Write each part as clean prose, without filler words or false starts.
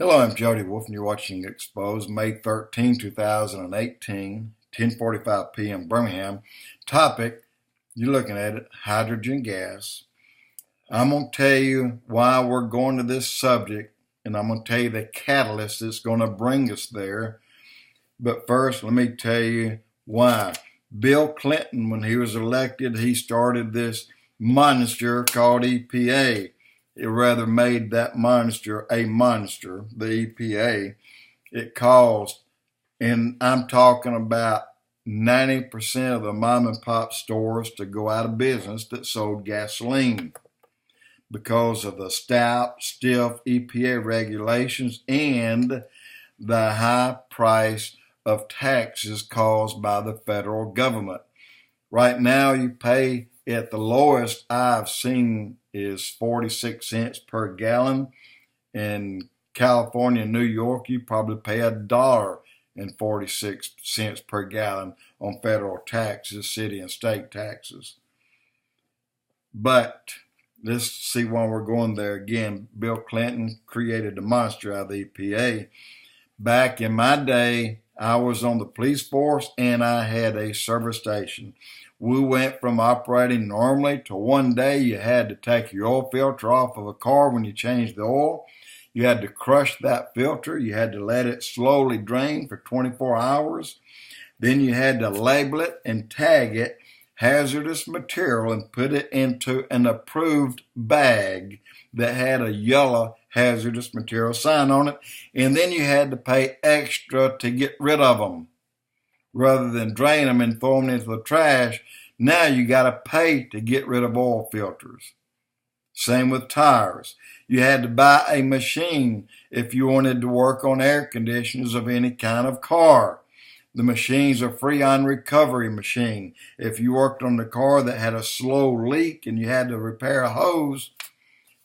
Hello, I'm Jody Wolf, and you're watching Expoz, May 13, 2018, 10:45 p.m. Birmingham. Topic, you're looking at it, hydrogen gas. I'm going to tell you why we're going to this subject, and I'm going to tell you the catalyst that's going to bring us there. But first, let me tell you why. Bill Clinton, when he was elected, he started this monster called EPA. It rather made that monster a monster, the EPA. It caused, and I'm talking about 90% of the mom and pop stores to go out of business that sold gasoline because of the stiff EPA regulations and the high price of taxes caused by the federal government. Right now, you pay at the lowest I've seen is 46 cents per gallon. In California and New York, you probably pay $1.46 per gallon on federal taxes, city and state taxes. But let's see why we're going there again. Bill Clinton created the monster out of the EPA. Back in my day, I was on the police force and I had a service station. We went from operating normally to one day you had to take your oil filter off of a car when you changed the oil. You had to crush that filter. You had to let it slowly drain for 24 hours. Then you had to label it and tag it hazardous material and put it into an approved bag that had a yellow hazardous material sign on it. And then you had to pay extra to get rid of them. Rather than drain them and throw them into the trash, now you got to pay to get rid of oil filters. Same with tires. You had to buy a machine if you wanted to work on air conditioners of any kind of car. The machine's a Freon recovery machine. If you worked on the car that had a slow leak and you had to repair a hose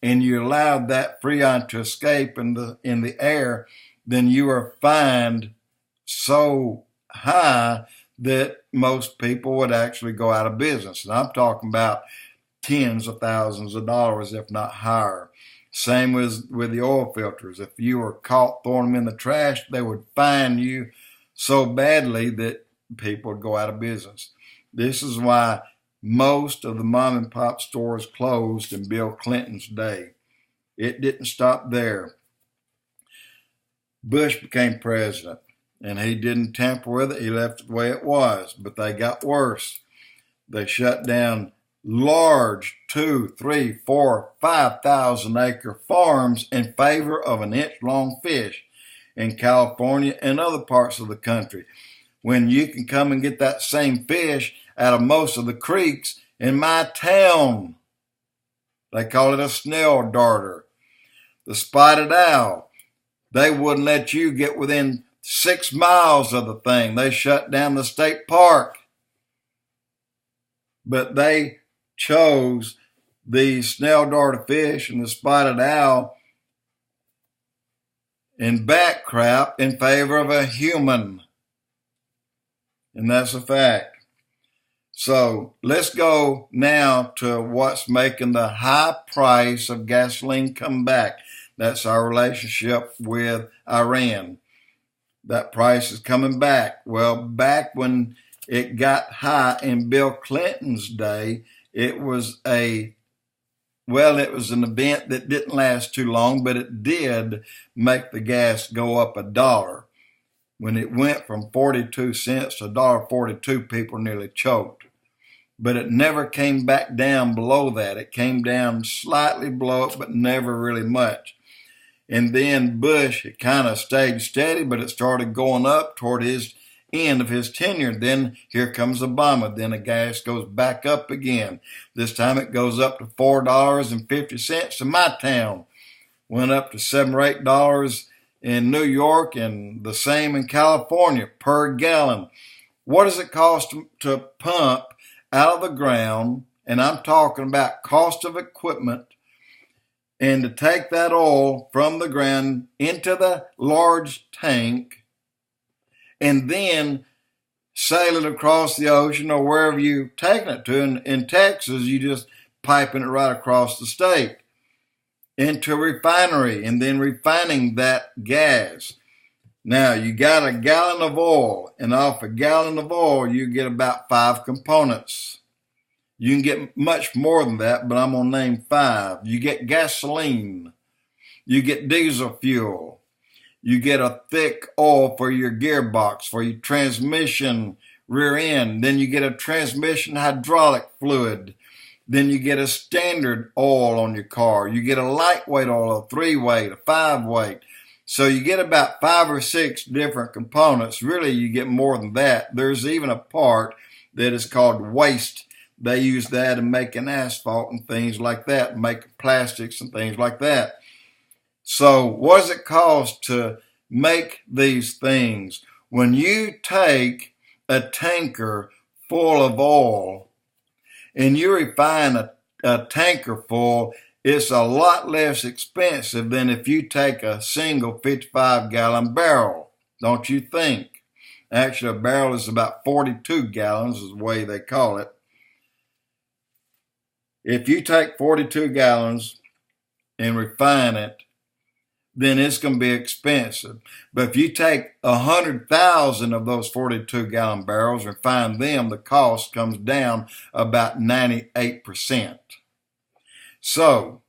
and you allowed that Freon to escape in the air, then you were fined so high that most people would actually go out of business. And I'm talking about tens of thousands of dollars, if not higher. Same with the oil filters. If you were caught throwing them in the trash, they would fine you so badly that people would go out of business. This is why most of the mom and pop stores closed in Bill Clinton's day. It didn't stop there. Bush became president, and he didn't tamper with it. He left it the way it was, but they got worse. They shut down large 2, 3, 4, 5,000 acre farms in favor of an inch-long fish in California and other parts of the country, when you can come and get that same fish out of most of the creeks in my town. They call it a snail darter. The spotted owl, they wouldn't let you get within 6 miles of the thing. They shut down the state park. But they chose the snail darter fish and the spotted owl and bat crap in favor of a human. And that's a fact. So let's go now to what's making the high price of gasoline come back. That's our relationship with Iran. That price is coming back. Well, back when it got high in Bill Clinton's day, it was an event that didn't last too long, but it did make the gas go up $1. When it went from 42 cents to $1.42, people nearly choked. But it never came back down below that. It came down slightly below it, but never really much. And then Bush, it kind of stayed steady, but it started going up toward his end of his tenure. Then here comes Obama. Then the gas goes back up again. This time it goes up to $4.50 in my town. Went up to $7 or $8 in New York and the same in California per gallon. What does it cost to pump out of the ground? And I'm talking about cost of equipment, and to take that oil from the ground into the large tank and then sail it across the ocean or wherever you're taking it to. In Texas, you just piping it right across the state. into a refinery and then refining that gas. Now, you got a gallon of oil, and off a gallon of oil, you get about 5 components. You can get much more than that, but I'm going to name 5. You get gasoline. You get diesel fuel. You get a thick oil for your gearbox, for your transmission rear end. Then you get a transmission hydraulic fluid. Then you get a standard oil on your car. You get a lightweight oil, a 3-weight, a 5-weight. So you get about 5 or 6 different components. Really, you get more than that. There's even a part that is called waste. They use that in making asphalt and things like that, making plastics and things like that. So what does it cost to make these things? When you take a tanker full of oil and you refine a tanker full, it's a lot less expensive than if you take a single 55-gallon barrel, don't you think? Actually, a barrel is about 42 gallons is the way they call it. If you take 42 gallons and refine it, then it's going to be expensive. But if you take 100,000 of those 42-gallon barrels and refine them, the cost comes down about 98%. So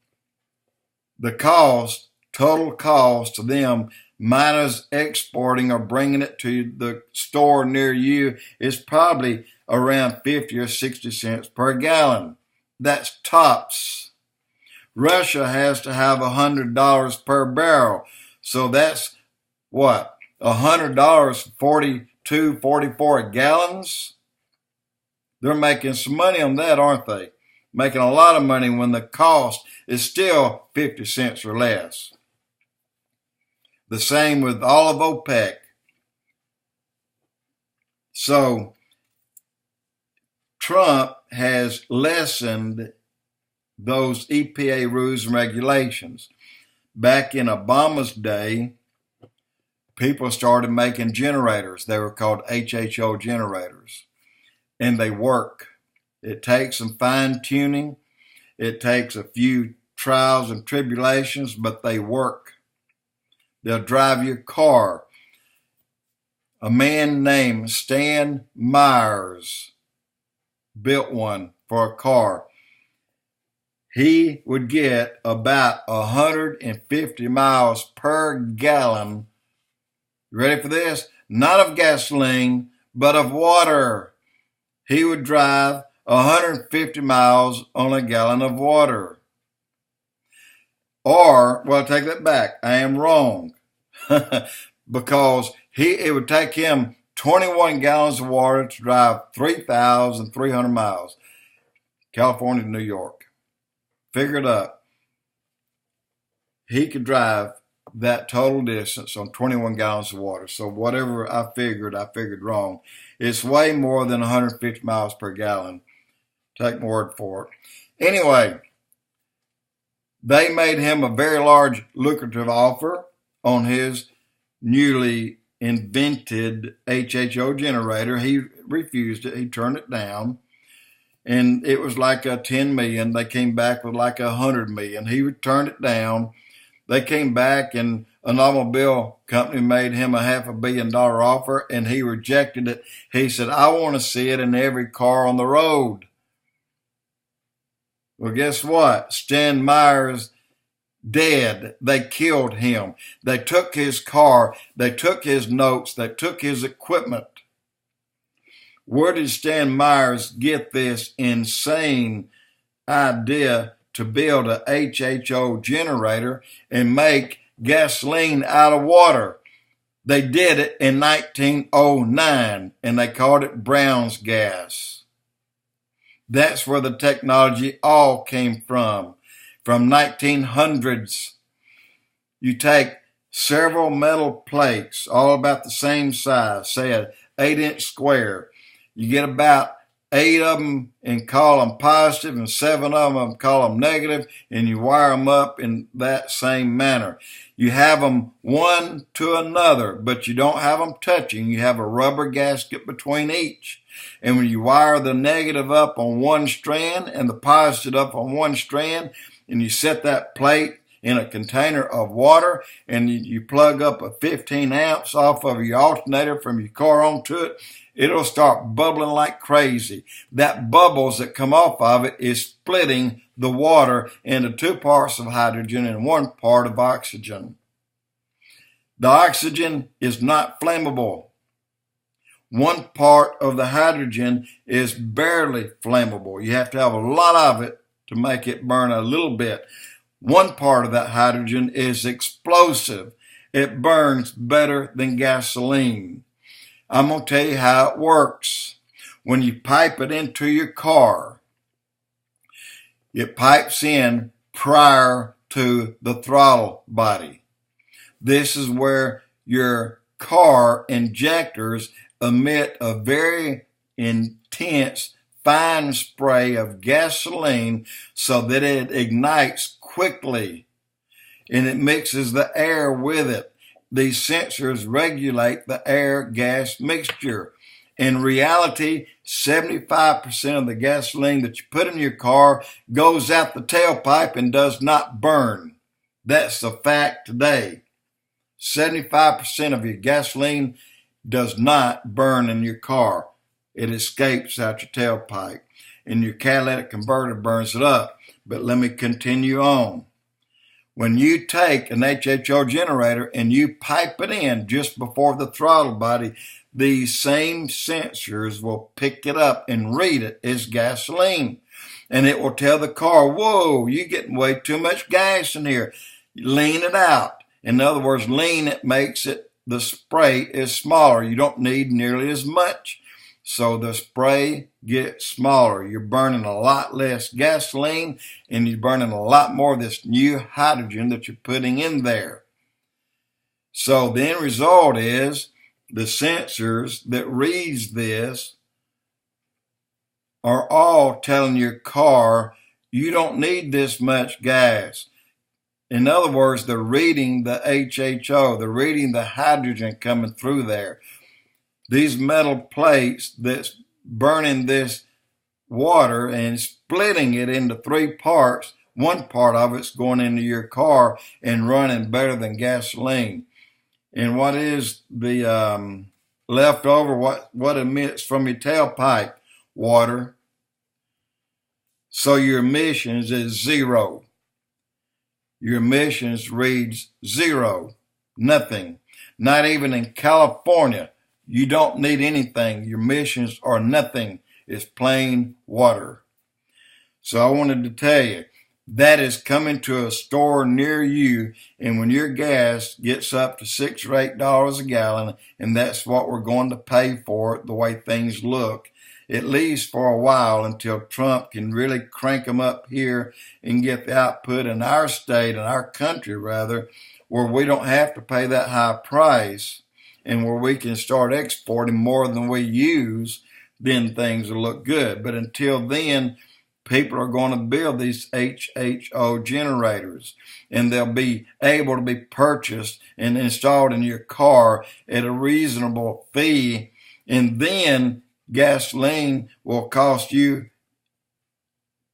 the cost, total cost to them, minus exporting or bringing it to the store near you, is probably around 50 or 60 cents per gallon. That's tops. Russia has to have $100 per barrel. So that's what? $100 for 44 gallons? They're making some money on that, aren't they? Making a lot of money when the cost is still 50 cents or less. The same with all of OPEC. So Trump has lessened those EPA rules and regulations. Back in Obama's day, people started making generators. They were called HHO generators. And they work. It takes some fine tuning. It takes a few trials and tribulations, but they work. They'll drive your car. A man named Stan Myers built one for a car. He would get about 150 miles per gallon. Ready for this? Not of gasoline, but of water. He would drive 150 miles on a gallon of water. Or, well, take that back. I am wrong. Because it would take him 21 gallons of water to drive 3,300 miles. California to New York. Figure it up. He could drive that total distance on 21 gallons of water. So whatever I figured wrong. It's way more than 150 miles per gallon. Take my word for it. Anyway, they made him a very large, lucrative offer on his newly invented HHO generator. He refused it. He turned it down. And it was like a 10 million. They came back with like 100 million. He turned it down. They came back and an automobile company made him a $500 million offer and he rejected it. He said, I want to see it in every car on the road. Well, guess what? Stan Myers dead. They killed him. They took his car. They took his notes. They took his equipment. Where did Stan Myers get this insane idea to build a HHO generator and make gasoline out of water? They did it in 1909 and they called it Brown's gas. That's where the technology all came from 1900s. You take several metal plates, all about the same size, say an 8-inch square. You get about 8 of them and call them positive and 7 of them call them negative, and you wire them up in that same manner. You have them one to another, but you don't have them touching. You have a rubber gasket between each. And when you wire the negative up on one strand and the positive up on one strand, and you set that plate in a container of water and you plug up a 15 amps off of your alternator from your car onto it, it'll start bubbling like crazy. That bubbles that come off of it is splitting the water into 2 parts of hydrogen and 1 part of oxygen. The oxygen is not flammable. 1 part of the hydrogen is barely flammable. You have to have a lot of it to make it burn a little bit. 1 part of that hydrogen is explosive. It burns better than gasoline. I'm going to tell you how it works. When you pipe it into your car, it pipes in prior to the throttle body. This is where your car injectors emit a very intense fine spray of gasoline so that it ignites quickly and it mixes the air with it. These sensors regulate the air-gas mixture. In reality, 75% of the gasoline that you put in your car goes out the tailpipe and does not burn. That's the fact today. 75% of your gasoline does not burn in your car. It escapes out your tailpipe, and your catalytic converter burns it up. But let me continue on. When you take an HHO generator and you pipe it in just before the throttle body, these same sensors will pick it up and read it as gasoline. And it will tell the car, whoa, you're getting way too much gas in here. Lean it out. In other words, lean it makes it, the spray is smaller. You don't need nearly as much. So the spray gets smaller. You're burning a lot less gasoline and you're burning a lot more of this new hydrogen that you're putting in there. So the end result is the sensors that reads this are all telling your car, you don't need this much gas. In other words, they're reading the HHO, they're reading the hydrogen coming through there. These metal plates that's burning this water and splitting it into 3 parts, 1 part of it's going into your car and running better than gasoline. And what is the leftover, what emits from your tailpipe? Water. So your emissions is 0. Your emissions reads 0, nothing. Not even in California. You don't need anything. Your emissions are nothing. It's plain water. So I wanted to tell you, that is coming to a store near you, and when your gas gets up to $6 or $8 a gallon, and that's what we're going to pay for it, the way things look, at least for a while until Trump can really crank them up here and get the output in our state, in our country rather, where we don't have to pay that high price and where we can start exporting more than we use, then things will look good. But until then, people are going to build these HHO generators, and they'll be able to be purchased and installed in your car at a reasonable fee, and then gasoline will cost you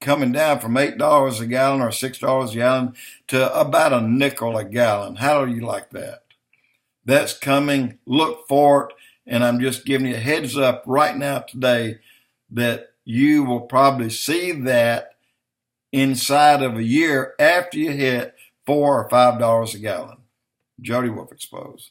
coming down from $8 a gallon or $6 a gallon to about a nickel a gallon. How do you like that? That's coming. Look for it. And I'm just giving you a heads up right now today that you will probably see that inside of a year after you hit $4 or $5 a gallon. Jody Wolf Expoz.